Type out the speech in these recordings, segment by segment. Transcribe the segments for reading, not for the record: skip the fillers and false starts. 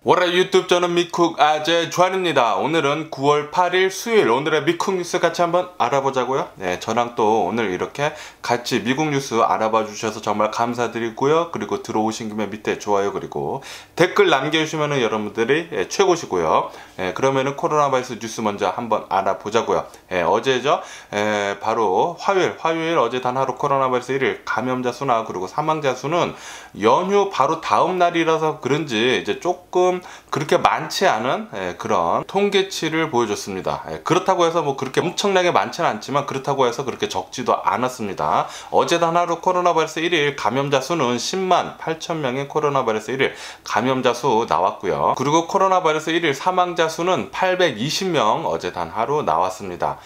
월요일 유튜브 저는 미쿡 아재 주한입니다. 오늘은 9월 8일 수요일, 오늘의 미쿡 뉴스 같이 한번 알아보자고요. 네, 저랑 또 오늘 이렇게 같이 미국 뉴스 알아봐 주셔서 정말 감사드리고요. 그리고 들어오신 김에 밑에 좋아요 그리고 댓글 남겨주시면 여러분들이 최고시고요. 그러면은 코로나 바이러스 뉴스 먼저 한번 알아보자고요. 어제죠. 바로 화요일 어제 단 하루 코로나 바이러스 1일 감염자 수나 그리고 사망자 수는 연휴 바로 다음 날이라서 그런지 이제 조금 그렇게 많지 않은 그런 통계치를 보여줬습니다. 그렇다고 해서 뭐 그렇게 엄청나게 많지는 않지만 그렇다고 해서 그렇게 적지도 않았습니다. 어제 단 하루 코로나 바이러스 1일 감염자 수는 10만 8천 명의 코로나 바이러스 1일 감염자 수 나왔고요. 그리고 코로나 바이러스 1일 사망자 수는 820명 어제 단 하루 나왔습니다.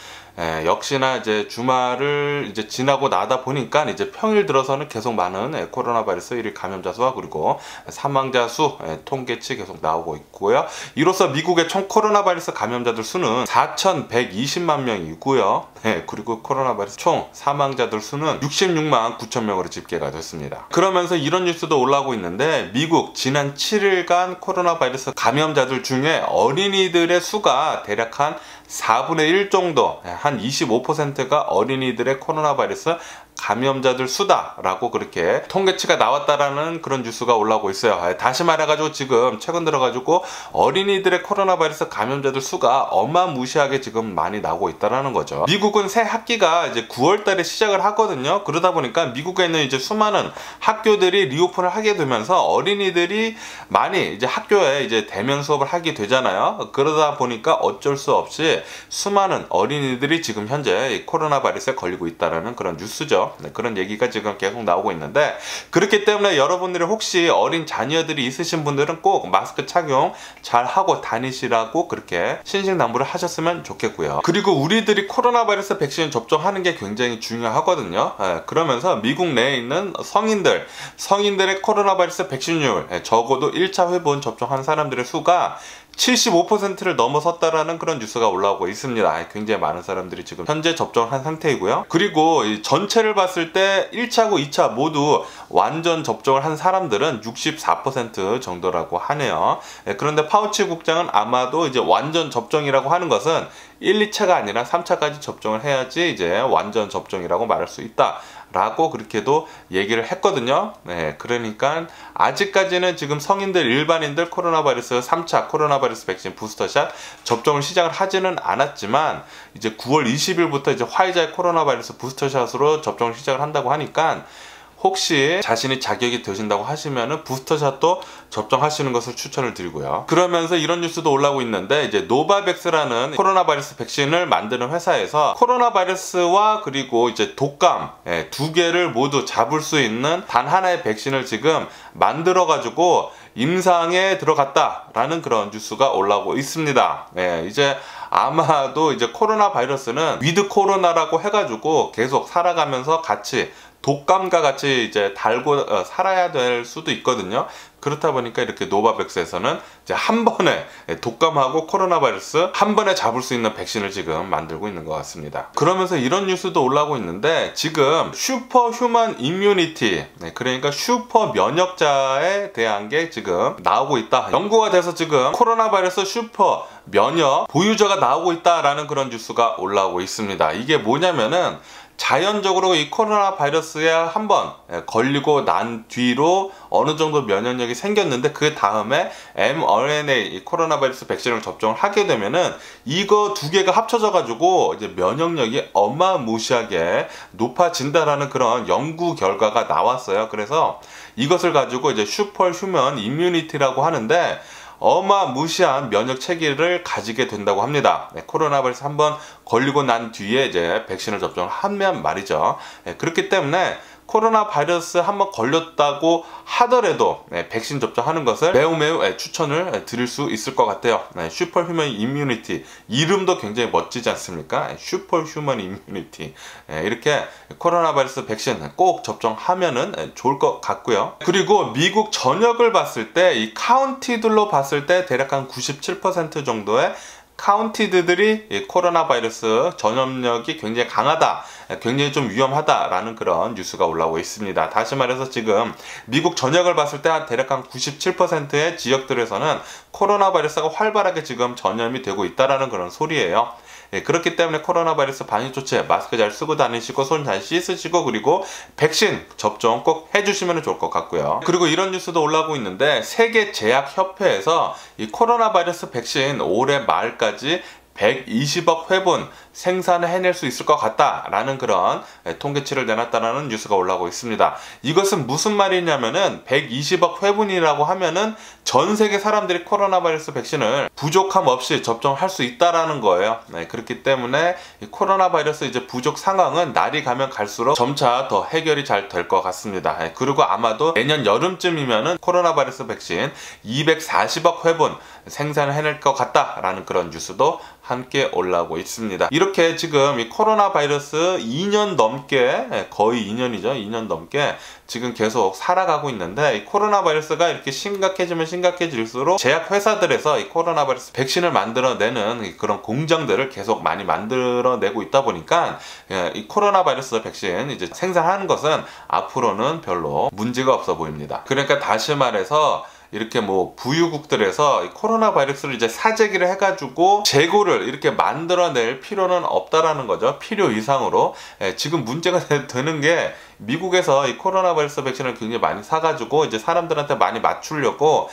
역시나 이제 주말을 이제 지나고 나다 보니까 이제 평일 들어서는 계속 많은 코로나 바이러스 1일 감염자 수와 그리고 사망자 수 통계치 계속 나오고 있고요. 이로써 미국의 총 코로나 바이러스 감염자들 수는 4,120만 명이고요. 그리고 코로나 바이러스 총 사망자들 수는 66만 9천 명으로 집계가 됐습니다. 그러면서 이런 뉴스도 올라오고 있는데 미국 지난 7일간 코로나 바이러스 감염자들 중에 어린이들의 수가 대략 한 4분의 1 정도, 한 25%가 어린이들의 코로나 바이러스 감염자들 수다라고 그렇게 통계치가 나왔다라는 그런 뉴스가 올라오고 있어요. 다시 말해가지고 지금 최근 들어가지고 어린이들의 코로나 바이러스 감염자들 수가 어마무시하게 지금 많이 나오고 있다라는 거죠. 미국은 새 학기가 이제 9월달에 시작을 하거든요. 그러다 보니까 미국에 있는 이제 수많은 학교들이 리오픈을 하게 되면서 어린이들이 많이 이제 학교에 이제 대면 수업을 하게 되잖아요. 그러다 보니까 어쩔 수 없이 수많은 어린이들이 지금 현재 코로나 바이러스에 걸리고 있다라는 그런 뉴스죠. 그런 얘기가 지금 계속 나오고 있는데, 그렇기 때문에 여러분들이 혹시 어린 자녀들이 있으신 분들은 꼭 마스크 착용 잘 하고 다니시라고 그렇게 신신당부를 하셨으면 좋겠고요. 그리고 우리들이 코로나 바이러스 백신 접종하는 게 굉장히 중요하거든요. 그러면서 미국 내에 있는 성인들의 코로나 바이러스 백신율, 적어도 1차 회분 접종한 사람들의 수가 75%를 넘어섰다라는 그런 뉴스가 올라오고 있습니다. 굉장히 많은 사람들이 지금 현재 접종한 상태이고요. 그리고 이 전체를 봤을 때 1차고 2차 모두 완전 접종을 한 사람들은 64% 정도라고 하네요. 그런데 파우치 국장은 아마도 이제 완전 접종이라고 하는 것은 1, 2차가 아니라 3차까지 접종을 해야지 이제 완전 접종이라고 말할 수 있다 라고 그렇게도 얘기를 했거든요. 그러니까 아직까지는 지금 성인들 일반인들 코로나 바이러스 3차 코로나 바이러스 백신 부스터샷 접종을 시작을 하지는 않았지만 이제 9월 20일부터 이제 화이자의 코로나 바이러스 부스터샷으로 접종을 시작을 한다고 하니까 혹시 자신이 자격이 되신다고 하시면은 부스터샷도 접종하시는 것을 추천을 드리고요. 그러면서 이런 뉴스도 올라오고 있는데, 이제 노바백스라는 코로나 바이러스 백신을 만드는 회사에서 코로나 바이러스와 그리고 이제 독감 두 개를 모두 잡을 수 있는 단 하나의 백신을 지금 만들어 가지고 임상에 들어갔다라는 그런 뉴스가 올라오고 있습니다. 이제 아마도 이제 코로나 바이러스는 위드 코로나라고 해가지고 계속 살아가면서 같이 독감과 같이 이제 달고 살아야 될 수도 있거든요. 그렇다 보니까 이렇게 노바백스에서는 이제 한 번에 독감하고 코로나 바이러스 한 번에 잡을 수 있는 백신을 지금 만들고 있는 것 같습니다. 그러면서 이런 뉴스도 올라오고 있는데, 지금 슈퍼 휴먼 이뮤니티, 그러니까 슈퍼 면역자에 대한 게 지금 나오고 있다. 연구가 돼서 지금 코로나 바이러스 슈퍼 면역 보유자가 나오고 있다라는 그런 뉴스가 올라오고 있습니다. 이게 뭐냐면은 자연적으로 이 코로나 바이러스에 한번 걸리고 난 뒤로 어느 정도 면역력이 생겼는데 그 다음에 mRNA 이 코로나 바이러스 백신을 접종을 하게 되면은 이거 두 개가 합쳐져 가지고 이제 면역력이 어마무시하게 높아진다라는 그런 연구 결과가 나왔어요. 그래서 이것을 가지고 이제 슈퍼 휴먼 이뮤니티라고 하는데 어마무시한 면역 체계를 가지게 된다고 합니다. 코로나 바이러스 한번 걸리고 난 뒤에 이제 백신을 접종을 하면 말이죠. 그렇기 때문에 코로나 바이러스 한번 걸렸다고 하더라도 백신 접종하는 것을 매우 추천을 드릴 수 있을 것 같아요. 슈퍼 휴먼 이뮤니티, 이름도 굉장히 멋지지 않습니까? 슈퍼 휴먼 이뮤니티, 이렇게 코로나 바이러스 백신 꼭 접종하면은 좋을 것 같고요. 그리고 미국 전역을 봤을 때 이 카운티들로 봤을 때 대략 한 97% 정도의 카운티드들이 이 코로나 바이러스 전염력이 굉장히 강하다, 굉장히 좀 위험하다라는 그런 뉴스가 올라오고 있습니다. 다시 말해서 지금 미국 전역을 봤을 때 대략 한 97%의 지역들에서는 코로나 바이러스가 활발하게 지금 전염이 되고 있다라는 그런 소리예요. 그렇기 때문에 코로나 바이러스 방역 조치, 마스크 잘 쓰고 다니시고 손 잘 씻으시고, 그리고 백신 접종 꼭 해주시면 좋을 것 같고요. 그리고 이런 뉴스도 올라오고 있는데, 세계제약협회에서 이 코로나 바이러스 백신 올해 말까지 120억 회분 생산을 해낼 수 있을 것 같다라는 그런 통계치를 내놨다는 뉴스가 올라오고 있습니다. 이것은 무슨 말이냐면은 120억 회분이라고 하면은 전 세계 사람들이 코로나 바이러스 백신을 부족함 없이 접종할 수 있다라는 거예요. 그렇기 때문에 이 코로나 바이러스 이제 부족 상황은 날이 가면 갈수록 점차 더 해결이 잘 될 것 같습니다. 그리고 아마도 내년 여름쯤이면은 코로나 바이러스 백신 240억 회분 생산을 해낼 것 같다라는 그런 뉴스도 함께 올라오고 있습니다. 이렇게 지금 이 코로나 바이러스 2년 넘게, 거의 2년이죠. 2년 넘게 지금 계속 살아가고 있는데, 이 코로나 바이러스가 이렇게 심각해지면 심각해질수록 제약회사들에서 이 코로나 바이러스 백신을 만들어내는 그런 공장들을 계속 많이 만들어내고 있다 보니까 이 코로나 바이러스 백신 이제 생산하는 것은 앞으로는 별로 문제가 없어 보입니다. 그러니까 다시 말해서 이렇게 뭐 부유국들에서 코로나 바이러스를 이제 사재기를 해가지고 재고를 이렇게 만들어낼 필요는 없다라는 거죠. 필요 이상으로. 지금 문제가 되는 게, 미국에서 이 코로나 바이러스 백신을 굉장히 많이 사가지고 이제 사람들한테 많이 맞추려고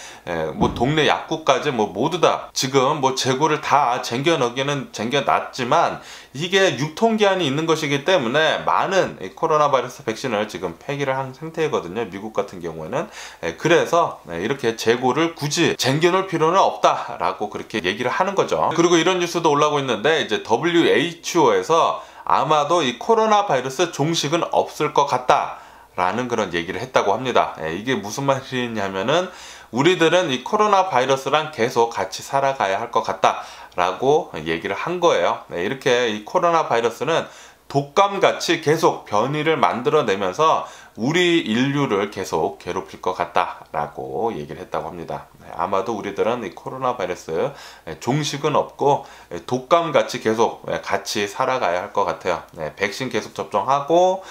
뭐 동네 약국까지 뭐 모두 다 지금 뭐 재고를 다 쟁겨놨지만 이게 유통기한이 있는 것이기 때문에 많은 이 코로나 바이러스 백신을 지금 폐기를 한 상태거든요. 미국 같은 경우에는. 그래서 이렇게 재고를 굳이 쟁겨놓을 필요는 없다라고 그렇게 얘기를 하는 거죠. 그리고 이런 뉴스도 올라오고 있는데, 이제 WHO에서 아마도 이 코로나 바이러스 종식은 없을 것 같다 라는 그런 얘기를 했다고 합니다. 이게 무슨 말이냐면은, 우리들은 이 코로나 바이러스랑 계속 같이 살아가야 할 것 같다 라고 얘기를 한 거예요. 이렇게 이 코로나 바이러스는 독감같이 계속 변이를 만들어내면서 우리 인류를 계속 괴롭힐 것 같다라고 얘기를 했다고 합니다. 아마도 우리들은 이 코로나 바이러스 종식은 없고 독감같이 계속 같이 살아가야 할 것 같아요. 백신 계속 접종하고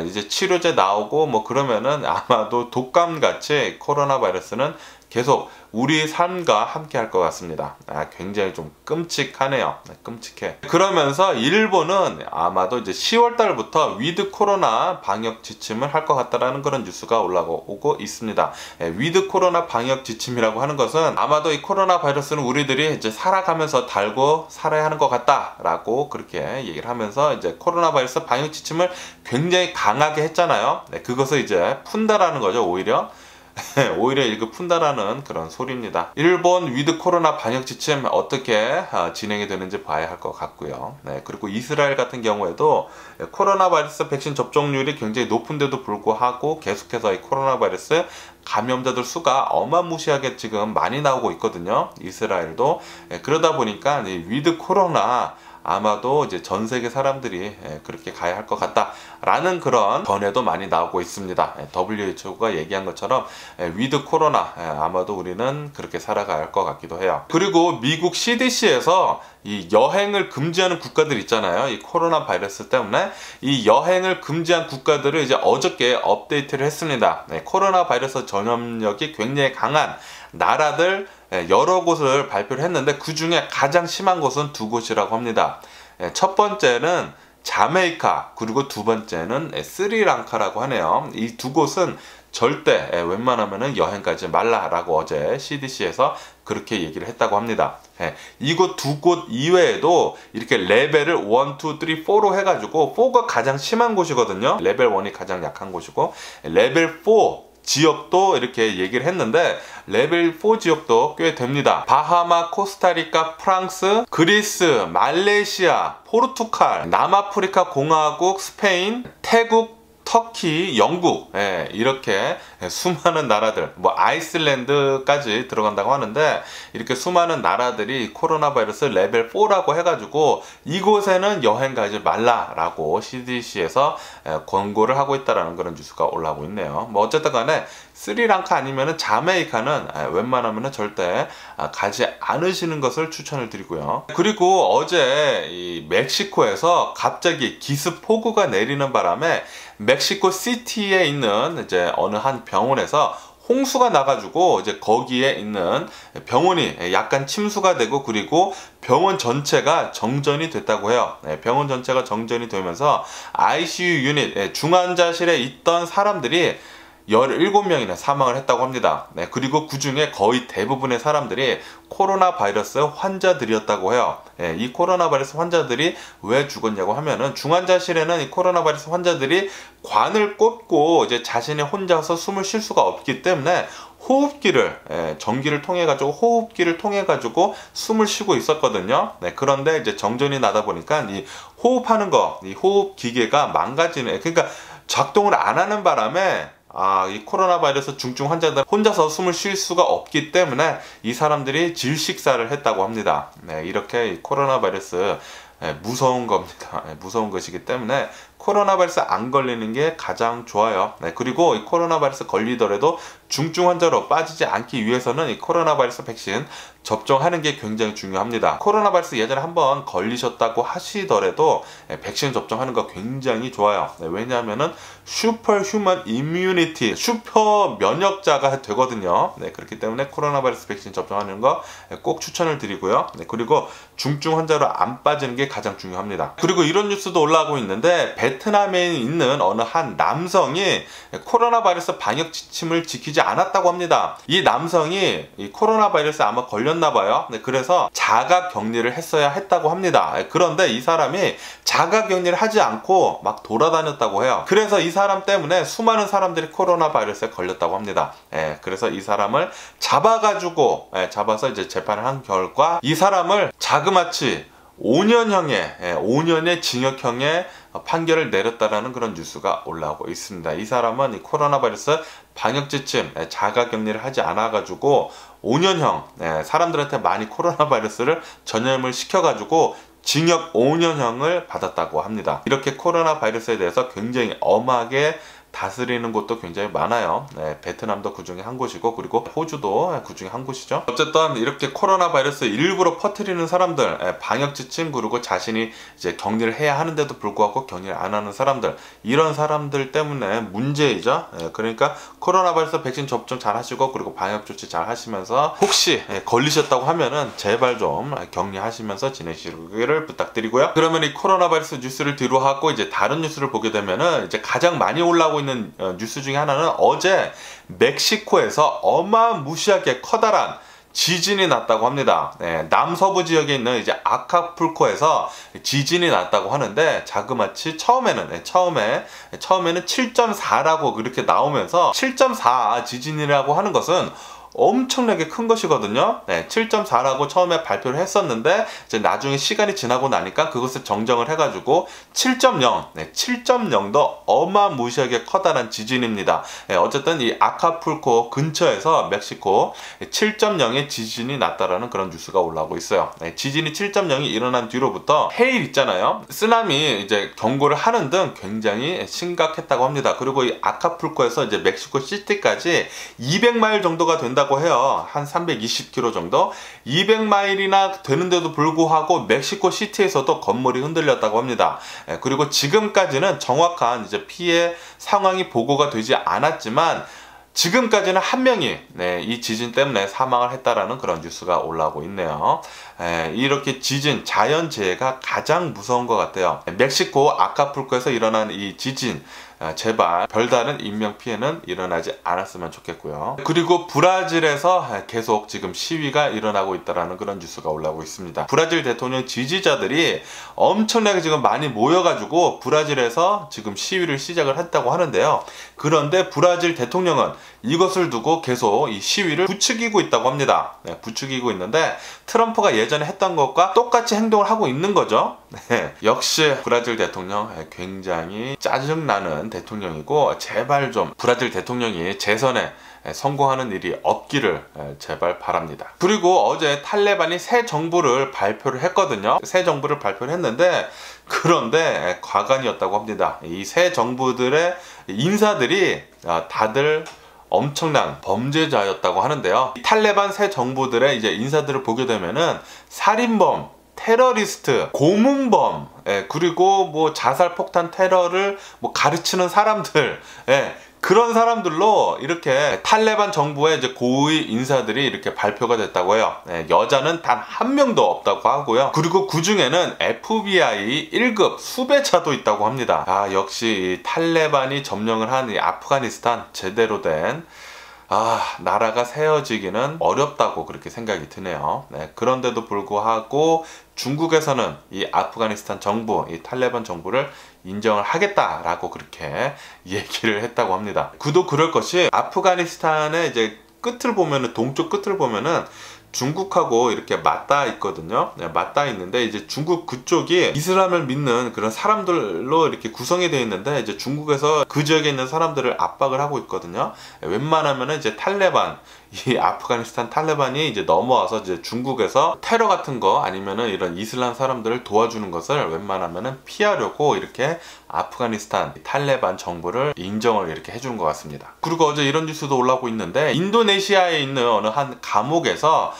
이제 치료제 나오고 뭐 그러면은 아마도 독감같이 코로나 바이러스는 계속 우리 삶과 함께 할 것 같습니다. 굉장히 좀 끔찍하네요. 끔찍해. 그러면서 일본은 아마도 이제 10월 달부터 위드 코로나 방역 지침을 할 것 같다라는 그런 뉴스가 올라오고 있습니다. 위드 코로나 방역 지침이라고 하는 것은 아마도 이 코로나 바이러스는 우리들이 이제 살아가면서 달고 살아야 하는 것 같다라고 그렇게 얘기를 하면서 이제 코로나 바이러스 방역 지침을 굉장히 강하게 했잖아요. 그것을 이제 푼다라는 거죠. 오히려 이렇게 푼다라는 그런 소리입니다. 일본 위드 코로나 방역 지침 어떻게 진행이 되는지 봐야 할 것 같고요. 그리고 이스라엘 같은 경우에도 코로나 바이러스 백신 접종률이 굉장히 높은데도 불구하고 계속해서 이 코로나 바이러스 감염자들 수가 어마무시하게 지금 많이 나오고 있거든요. 이스라엘도. 그러다 보니까 이 위드 코로나 아마도 이제 전 세계 사람들이 그렇게 가야 할 것 같다라는 그런 전해도 많이 나오고 있습니다. WHO가 얘기한 것처럼 위드 코로나 아마도 우리는 그렇게 살아가야 할 것 같기도 해요. 그리고 미국 CDC에서 이 여행을 금지하는 국가들 있잖아요. 이 코로나 바이러스 때문에 이 여행을 금지한 국가들을 이제 어저께 업데이트를 했습니다. 코로나 바이러스 전염력이 굉장히 강한 나라들 여러 곳을 발표를 했는데, 그 중에 가장 심한 곳은 두 곳이라고 합니다. 첫 번째는 자메이카, 그리고 두 번째는 스리랑카라고 하네요. 이 두 곳은 절대 웬만하면 여행 가지 말라라고 어제 CDC에서 그렇게 얘기를 했다고 합니다. 이곳 두 곳 이외에도 이렇게 레벨을 1, 2, 3, 4로 해가지고 4가 가장 심한 곳이거든요. 레벨 1이 가장 약한 곳이고 레벨 4 지역도 이렇게 얘기를 했는데, 레벨 4 지역도 꽤 됩니다. 바하마, 코스타리카, 프랑스, 그리스, 말레이시아, 포르투갈, 남아프리카 공화국, 스페인, 태국, 터키, 영국, 이렇게 수많은 나라들, 뭐 아이슬란드까지 들어간다고 하는데, 이렇게 수많은 나라들이 코로나 바이러스 레벨 4라고 해가지고 이곳에는 여행 가지 말라라고 CDC에서 권고를 하고 있다라는 그런 뉴스가 올라오고 있네요. 뭐 어쨌든 간에 스리랑카 아니면은 자메이카는 웬만하면은 절대 가지 않으시는 것을 추천을 드리고요. 그리고 어제 이 멕시코에서 갑자기 기습폭우가 내리는 바람에 멕시코 시티에 있는 이제 어느 한 병원에서 홍수가 나가지고 이제 거기에 있는 병원이 약간 침수가 되고, 그리고 병원 전체가 정전이 됐다고 해요. 병원 전체가 정전이 되면서 ICU 유닛, 중환자실에 있던 사람들이 17명이나 사망을 했다고 합니다. 그리고 그 중에 거의 대부분의 사람들이 코로나 바이러스 환자들이었다고 해요. 이 코로나 바이러스 환자들이 왜 죽었냐고 하면은, 중환자실에는 이 코로나 바이러스 환자들이 관을 꽂고 이제 자신이 혼자서 숨을 쉴 수가 없기 때문에 호흡기를, 전기를 통해 가지고 호흡기를 통해 가지고 숨을 쉬고 있었거든요. 그런데 이제 정전이 나다 보니까 이 호흡하는 거, 이 호흡 기계가 망가지는, 그러니까 작동을 안 하는 바람에 이 코로나 바이러스 중증 환자들 혼자서 숨을 쉴 수가 없기 때문에 이 사람들이 질식사를 했다고 합니다. 이렇게 이 코로나 바이러스 무서운 겁니다. 무서운 것이기 때문에 코로나 바이러스 안 걸리는 게 가장 좋아요. 그리고 이 코로나 바이러스 걸리더라도 중증 환자로 빠지지 않기 위해서는 이 코로나 바이러스 백신 접종하는 게 굉장히 중요합니다. 코로나 바이러스 예전에 한번 걸리셨다고 하시더라도 백신 접종하는 거 굉장히 좋아요. 왜냐하면은 슈퍼 휴먼 이뮤니티, 슈퍼 면역자가 되거든요. 그렇기 때문에 코로나 바이러스 백신 접종하는 거 꼭 추천을 드리고요. 그리고 중증 환자로 안 빠지는 게 가장 중요합니다. 그리고 이런 뉴스도 올라오고 있는데, 베트남에 있는 어느 한 남성이 코로나 바이러스 방역 지침을 지키지 않았다고 합니다. 이 남성이 이 코로나 바이러스에 아마 걸렸나 봐요. 그래서 자가 격리를 했어야 했다고 합니다. 그런데 이 사람이 자가 격리를 하지 않고 막 돌아다녔다고 해요. 그래서 이 사람 때문에 수많은 사람들이 코로나 바이러스에 걸렸다고 합니다. 그래서 이 사람을 잡아서 이제 재판을 한 결과 이 사람을 자그마치 5년의 징역형의 판결을 내렸다라는 그런 뉴스가 올라오고 있습니다. 이 사람은 이 코로나 바이러스 방역 지침 자가 격리를 하지 않아 가지고 5년형, 사람들한테 많이 코로나 바이러스를 전염을 시켜 가지고 징역 5년형을 받았다고 합니다. 이렇게 코로나 바이러스에 대해서 굉장히 엄하게 다스리는 곳도 굉장히 많아요. 베트남도 그 중에 한 곳이고, 그리고 호주도 그 중에 한 곳이죠. 어쨌든 이렇게 코로나 바이러스 일부러 퍼뜨리는 사람들, 방역 지침, 그리고 자신이 이제 격리를 해야 하는데도 불구하고 격리를 안 하는 사람들, 이런 사람들 때문에 문제이죠. 그러니까 코로나 바이러스 백신 접종 잘 하시고, 그리고 방역 조치 잘 하시면서 혹시 걸리셨다고 하면은 제발 좀 격리하시면서 지내시기를 부탁드리고요. 그러면 이 코로나 바이러스 뉴스를 뒤로하고 이제 다른 뉴스를 보게 되면은, 이제 가장 많이 올라오고 있는 뉴스 중에 하나는, 어제 멕시코에서 어마무시하게 커다란 지진이 났다고 합니다. 남서부 지역에 있는 이제 아카풀코에서 지진이 났다고 하는데, 자그마치 처음에는 7.4라고 그렇게 나오면서, 7.4 지진이라고 하는 것은 엄청나게 큰 것이거든요. 7.4라고 처음에 발표를 했었는데, 이제 나중에 시간이 지나고 나니까 그것을 정정을 해가지고 7.0, 7.0도 어마무시하게 커다란 지진입니다. 어쨌든 이 아카풀코 근처에서 멕시코 7.0의 지진이 났다라는 그런 뉴스가 올라오고 있어요. 지진이 7.0이 일어난 뒤로부터 해일 있잖아요. 쓰나미 이제 경고를 하는 등 굉장히 심각했다고 합니다. 그리고 이 아카풀코에서 이제 멕시코 시티까지 200마일 정도가 된다고 해요. 한 320km 정도, 200마일이나 되는데도 불구하고 멕시코 시티에서도 건물이 흔들렸다고 합니다. 그리고 지금까지는 정확한 이제 피해 상황이 보고가 되지 않았지만, 지금까지는 한 명이 이 지진 때문에 사망을 했다라는 그런 뉴스가 올라오고 있네요. 이렇게 지진, 자연재해가 가장 무서운 것 같아요. 멕시코 아카풀코에서 일어난 이 지진, 제발 별다른 인명피해는 일어나지 않았으면 좋겠고요. 그리고 브라질에서 계속 지금 시위가 일어나고 있다는 그런 뉴스가 올라오고 있습니다. 브라질 대통령 지지자들이 엄청나게 지금 많이 모여가지고 브라질에서 지금 시위를 시작을 했다고 하는데요. 그런데 브라질 대통령은 이것을 두고 계속 이 시위를 부추기고 있다고 합니다. 네, 부추기고 있는데 트럼프가 예전에 했던 것과 똑같이 행동을 하고 있는 거죠. 네, 역시 브라질 대통령 굉장히 짜증나는 대통령이고, 제발 좀 브라질 대통령이 재선에 성공하는 일이 없기를 제발 바랍니다. 그리고 어제 탈레반이 새 정부를 발표를 했거든요. 새 정부를 발표를 했는데, 그런데 과간이었다고 합니다. 이 새 정부들의 인사들이 다들 엄청난 범죄자였다고 하는데요. 이 탈레반 새 정부들의 이제 인사들을 보게 되면은 살인범, 테러리스트, 고문범, 그리고 뭐 자살 폭탄 테러를 뭐 가르치는 사람들, 그런 사람들로 이렇게 탈레반 정부의 이제 고위 인사들이 이렇게 발표가 됐다고 해요. 여자는 단 한 명도 없다고 하고요. 그리고 그 중에는 FBI 1급 수배자도 있다고 합니다. 역시 이 탈레반이 점령을 한 이 아프가니스탄 제대로 된 나라가 세워지기는 어렵다고 그렇게 생각이 드네요. 그런데도 불구하고 중국에서는 이 아프가니스탄 정부, 이 탈레반 정부를 인정을 하겠다라고 그렇게 얘기를 했다고 합니다. 그도 그럴 것이, 아프가니스탄의 이제 끝을 보면은, 동쪽 끝을 보면은 중국하고 이렇게 맞닿아 있거든요. 맞닿아 있는데, 이제 중국 그쪽이 이슬람을 믿는 그런 사람들로 이렇게 구성이 되어 있는데, 이제 중국에서 그 지역에 있는 사람들을 압박을 하고 있거든요. 웬만하면은 이제 탈레반, 이 아프가니스탄 탈레반이 이제 넘어와서 이제 중국에서 테러 같은 거 아니면은 이런 이슬람 사람들을 도와주는 것을 웬만하면은 피하려고 이렇게 아프가니스탄 탈레반 정부를 인정을 이렇게 해주는 것 같습니다. 그리고 어제 이런 뉴스도 올라오고 있는데, 인도네시아에 있는 어느 한 감옥에서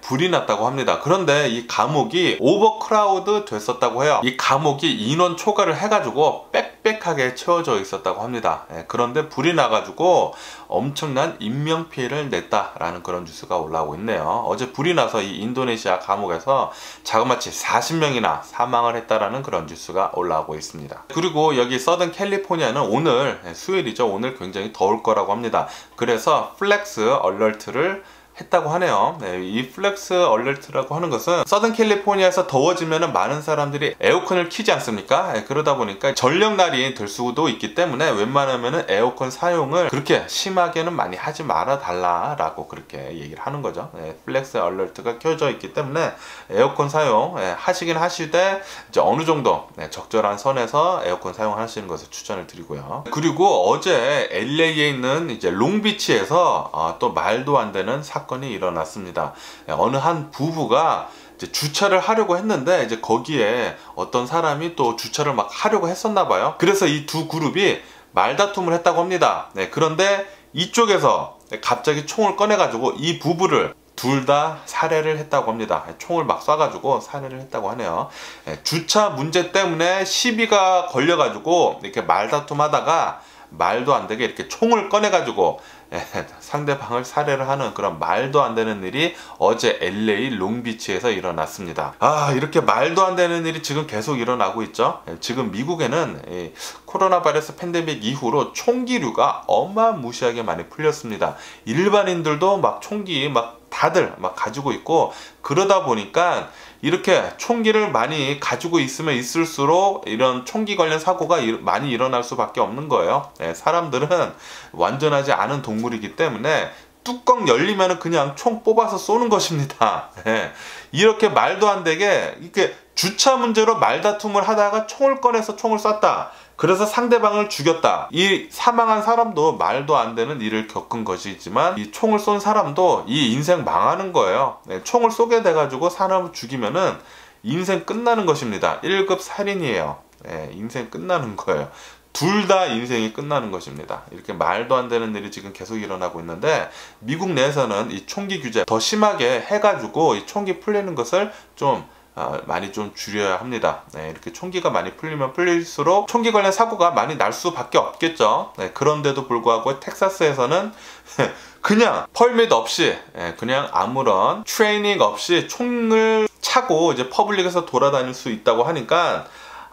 불이 났다고 합니다. 그런데 이 감옥이 오버크라우드 됐었다고 해요. 이 감옥이 인원 초과를 해가지고 빽빽하게 채워져 있었다고 합니다. 그런데 불이 나가지고 엄청난 인명피해를 냈다라는 그런 뉴스가 올라오고 있네요. 어제 불이 나서 이 인도네시아 감옥에서 자그마치 40명이나 사망을 했다라는 그런 뉴스가 올라오고 있습니다. 그리고 여기 서든 캘리포니아는 오늘, 수요일이죠. 오늘 굉장히 더울 거라고 합니다. 그래서 플렉스 얼러트를 했다고 하네요. 이 플렉스 얼러트라고 하는 것은, 서든 캘리포니아에서 더워지면 많은 사람들이 에어컨을 켜지 않습니까? 그러다 보니까 전력날이 될 수도 있기 때문에 웬만하면 에어컨 사용을 그렇게 심하게는 많이 하지 말아 달라라고 그렇게 얘기를 하는 거죠. 플렉스 얼러트가 켜져 있기 때문에 에어컨 사용 하시긴 하시되, 이제 어느 정도 적절한 선에서 에어컨 사용하시는 것을 추천을 드리고요. 그리고 어제 LA에 있는 이제 롱비치에서 또 말도 안 되는 사건이 일어났습니다. 어느 한 부부가 이제 주차를 하려고 했는데, 이제 거기에 어떤 사람이 또 주차를 막 하려고 했었나 봐요. 그래서 이 두 그룹이 말다툼을 했다고 합니다. 그런데 이쪽에서 갑자기 총을 꺼내가지고 이 부부를 둘 다 살해를 했다고 합니다. 총을 막 쏴가지고 살해를 했다고 하네요. 주차 문제 때문에 시비가 걸려가지고 이렇게 말다툼 하다가 말도 안 되게 이렇게 총을 꺼내가지고 상대방을 살해를 하는 그런 말도 안 되는 일이 어제 LA 롱비치에서 일어났습니다. 이렇게 말도 안 되는 일이 지금 계속 일어나고 있죠. 지금 미국에는 이 코로나 바이러스 팬데믹 이후로 총기류가 어마무시하게 많이 풀렸습니다. 일반인들도 막 총기 다들 가지고 있고, 그러다 보니까 이렇게 총기를 많이 가지고 있으면 있을수록 이런 총기 관련 사고가 많이 일어날 수밖에 없는 거예요. 사람들은 완전하지 않은 동물이기 때문에 뚜껑 열리면 그냥 총 뽑아서 쏘는 것입니다. 이렇게 말도 안 되게 이렇게 주차 문제로 말다툼을 하다가 총을 꺼내서 총을 쐈다. 그래서 상대방을 죽였다. 이 사망한 사람도 말도 안 되는 일을 겪은 것이지만, 이 총을 쏜 사람도 이 인생 망하는 거예요. 총을 쏘게 돼가지고 사람을 죽이면은 인생 끝나는 것입니다. 1급 살인이에요. 인생 끝나는 거예요. 둘 다 인생이 끝나는 것입니다. 이렇게 말도 안 되는 일이 지금 계속 일어나고 있는데, 미국 내에서는 이 총기 규제 더 심하게 해가지고 이 총기 풀리는 것을 좀 많이 좀 줄여야 합니다. 이렇게 총기가 많이 풀리면 풀릴수록 총기 관련 사고가 많이 날 수밖에 없겠죠. 그런데도 불구하고 텍사스에서는 그냥 펄밋 없이, 그냥 아무런 트레이닝 없이 총을 차고 이제 퍼블릭에서 돌아다닐 수 있다고 하니까,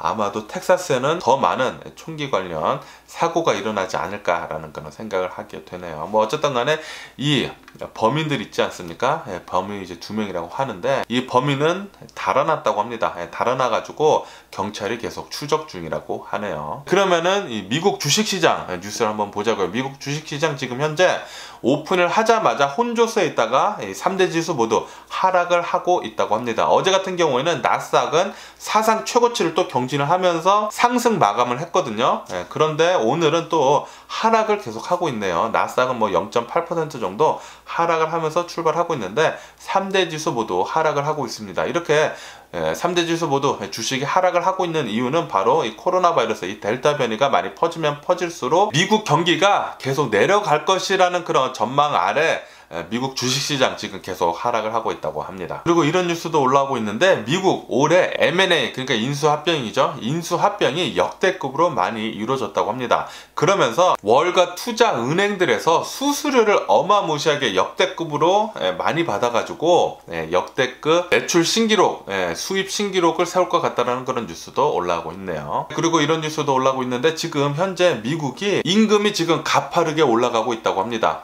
아마도 텍사스에는 더 많은 총기 관련 사고가 일어나지 않을까라는 그런 생각을 하게 되네요. 뭐 어쨌든 간에 이 범인들 있지 않습니까? 범인이 이제 2명이라고 하는데 이 범인은 달아났다고 합니다. 달아나가지고 경찰이 계속 추적 중이라고 하네요. 그러면은 이 미국 주식시장 뉴스를 한번 보자고요. 미국 주식시장 지금 현재 오픈을 하자마자 혼조세에 있다가 3대 지수 모두 하락을 하고 있다고 합니다. 어제 같은 경우에는 나스닥은 사상 최고치를 또 경신을 하면서 상승 마감을 했거든요. 그런데 오늘은 또 하락을 계속 하고 있네요. 나스닥은 뭐 0.8% 정도 하락을 하면서 출발하고 있는데 3대 지수 모두 하락을 하고 있습니다. 이렇게 3대 지수 모두 주식이 하락을 하고 있는 이유는 바로 이 코로나 바이러스, 이 델타 변이가 많이 퍼지면 퍼질수록 미국 경기가 계속 내려갈 것이라는 그런 전망 아래 미국 주식시장 지금 계속 하락을 하고 있다고 합니다. 그리고 이런 뉴스도 올라오고 있는데 미국 올해 M&A, 그러니까 인수합병이죠. 인수합병이 역대급으로 많이 이루어졌다고 합니다. 그러면서 월가 투자 은행들에서 수수료를 어마무시하게 역대급으로 많이 받아가지고 역대급 매출 신기록, 수입 신기록을 세울 것 같다는 그런 뉴스도 올라오고 있네요. 그리고 이런 뉴스도 올라오고 있는데 지금 현재 미국이 임금이 지금 가파르게 올라가고 있다고 합니다.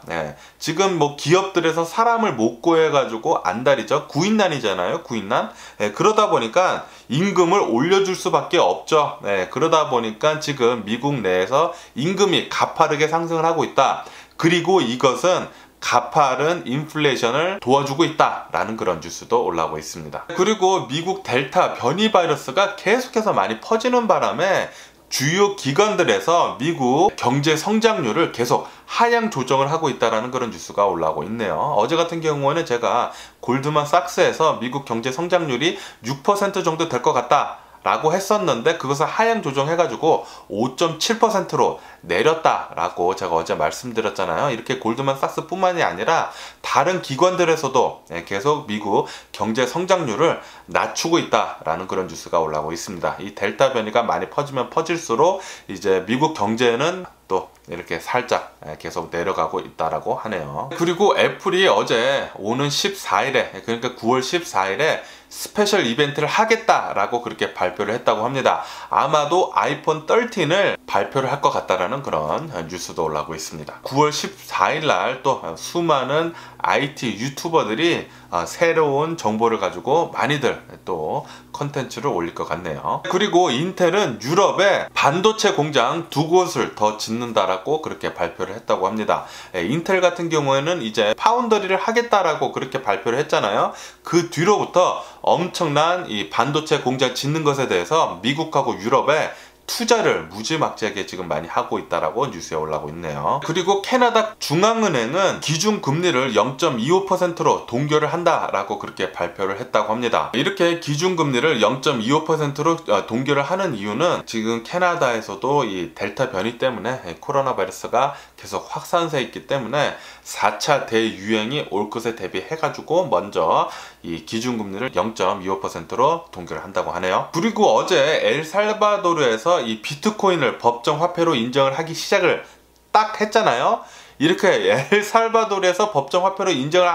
지금 뭐 기업들에서 사람을 못 구해가지고 안달이죠. 구인난이잖아요. 구인난. 그러다 보니까 임금을 올려줄 수밖에 없죠. 그러다 보니까 지금 미국 내에서 임금이 가파르게 상승을 하고 있다. 그리고 이것은 가파른 인플레이션을 도와주고 있다라는 그런 뉴스도 올라오고 있습니다. 그리고 미국 델타 변이 바이러스가 계속해서 많이 퍼지는 바람에 주요 기관들에서 미국 경제 성장률을 계속 하향 조정을 하고 있다는 그런 뉴스가 올라오고 있네요. 어제 같은 경우에는 제가 골드만삭스에서 미국 경제 성장률이 6% 정도 될 것 같다 라고 했었는데 그것을 하향 조정해가지고 5.7%로 내렸다라고 제가 어제 말씀드렸잖아요. 이렇게 골드만삭스 뿐만이 아니라 다른 기관들에서도 계속 미국 경제 성장률을 낮추고 있다라는 그런 뉴스가 올라오고 있습니다. 이 델타 변이가 많이 퍼지면 퍼질수록 이제 미국 경제는 또 이렇게 살짝 계속 내려가고 있다라고 하네요. 그리고 애플이 어제 오는 14일에 그러니까 9월 14일에 스페셜 이벤트를 하겠다라고 그렇게 발표를 했다고 합니다. 아마도 아이폰 13을 발표를 할 것 같다라는 그런 뉴스도 올라오고 있습니다. 9월 14일 날 또 수많은 IT 유튜버들이 새로운 정보를 가지고 많이들 또 컨텐츠를 올릴 것 같네요. 그리고 인텔은 유럽에 반도체 공장 2곳을 더 짓는다라고 그렇게 발표를 했다고 합니다. 인텔 같은 경우에는 이제 파운더리를 하겠다라고 그렇게 발표를 했잖아요. 그 뒤로부터 엄청난 이 반도체 공장 짓는 것에 대해서 미국하고 유럽에 투자를 무지막지하게 지금 많이 하고 있다라고 뉴스에 올라오고 있네요. 그리고 캐나다 중앙은행은 기준금리를 0.25%로 동결을 한다라고 그렇게 발표를 했다고 합니다. 이렇게 기준금리를 0.25%로 동결을 하는 이유는 지금 캐나다에서도 이 델타 변이 때문에 코로나 바이러스가 계속 확산세 있기 때문에 4차 대유행이 올 것에 대비해가지고 먼저 이 기준금리를 0.25%로 동결을 한다고 하네요. 그리고 어제 엘살바도르에서 이 비트코인을 법정 화폐로 인정을 하기 시작을 딱 했잖아요. 이렇게 엘살바도르에서 법정 화폐로 인정을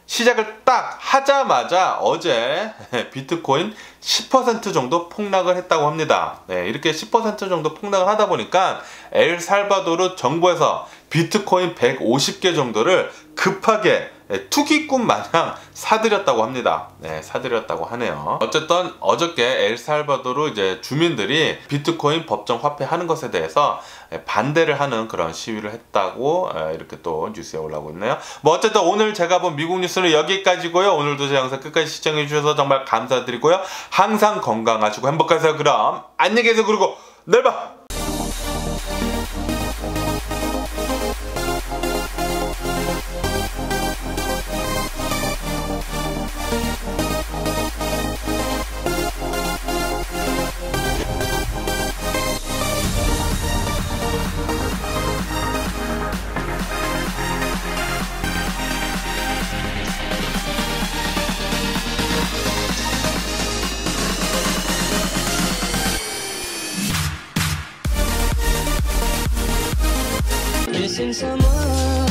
시작을 딱 하자마자 어제 비트코인 10% 정도 폭락을 했다고 합니다. 이렇게 10% 정도 폭락을 하다 보니까 엘살바도르 정부에서 비트코인 150개 정도를 급하게 투기꾼 마냥 사들였다고 합니다. 사들였다고 하네요. 어쨌든 어저께 엘살바도르 이제 주민들이 비트코인 법정 화폐 하는 것에 대해서 반대를 하는 그런 시위를 했다고 이렇게 또 뉴스에 올라오고 있네요. 뭐 어쨌든 오늘 제가 본 미국 뉴스는 여기까지고요. 오늘도 제 영상 끝까지 시청해 주셔서 정말 감사드리고요. 항상 건강하시고 행복하세요. 그럼 안녕히 계세요. 그리고 내일 봐. Missing someone